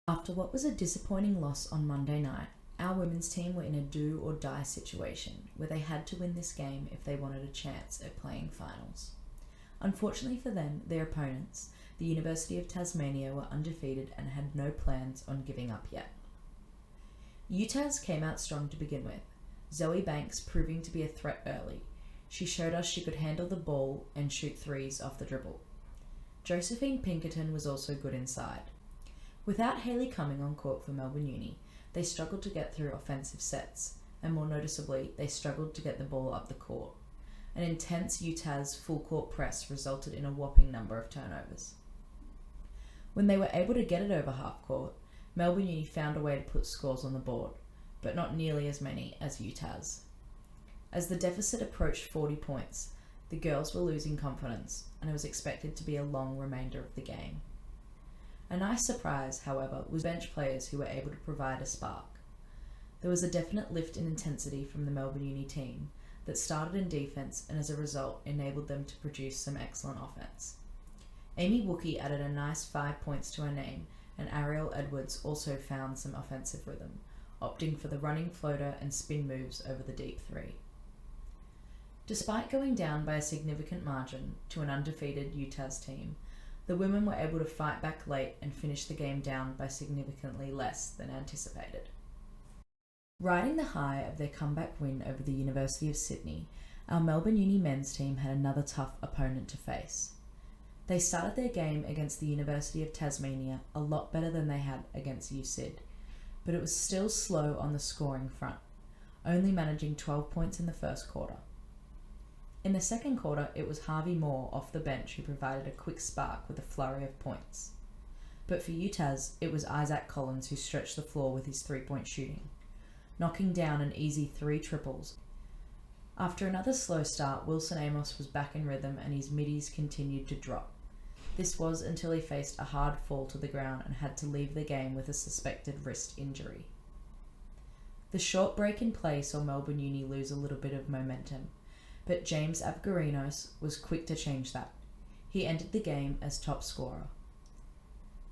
After what was a disappointing loss on Monday night, our women's team were in a do or die situation where they had to win this game if they wanted a chance at playing finals. Unfortunately for them, their opponents, the University of Tasmania, were undefeated and had no plans on giving up yet. UTAS came out strong to begin with, Zoe Banks proving to be a threat early. She showed us she could handle the ball and shoot threes off the dribble. Josephine Pinkerton was also good inside. Without Hayley coming on court for Melbourne Uni, they struggled to get through offensive sets, and more noticeably, they struggled to get the ball up the court. An intense UTAS full-court press resulted in a whopping number of turnovers. When they were able to get it over half-court, Melbourne Uni found a way to put scores on the board, but not nearly as many as UTAS. As the deficit approached 40 points, the girls were losing confidence, and it was expected to be a long remainder of the game. A nice surprise, however, was bench players who were able to provide a spark. There was a definite lift in intensity from the Melbourne Uni team that started in defence and as a result enabled them to produce some excellent offence. Amy Wookie added a nice 5 points to her name, and Ariel Edwards also found some offensive rhythm, opting for the running floater and spin moves over the deep three. Despite going down by a significant margin to an undefeated UTAS team, the women were able to fight back late and finish the game down by significantly less than anticipated. Riding the high of their comeback win over the University of Sydney, our Melbourne Uni men's team had another tough opponent to face. They started their game against the University of Tasmania a lot better than they had against USyd, but it was still slow on the scoring front, only managing 12 points in the first quarter. In the second quarter, it was Harvey Moore off the bench who provided a quick spark with a flurry of points. But for UTAS, it was Isaac Collins who stretched the floor with his three-point shooting, knocking down an easy 3 triples. After another slow start, Wilson Amos was back in rhythm and his middies continued to drop. This was until he faced a hard fall to the ground and had to leave the game with a suspected wrist injury. The short break in play saw Melbourne Uni lose a little bit of momentum, but James Abgarinos was quick to change that. He ended the game as top scorer.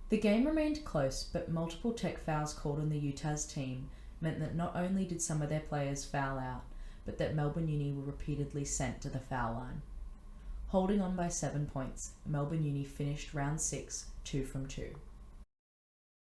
The game remained close, but multiple tech fouls called on the UTAS team meant that not only did some of their players foul out, but that Melbourne Uni were repeatedly sent to the foul line. Holding on by 7 points, Melbourne Uni finished round 6 2 from 2.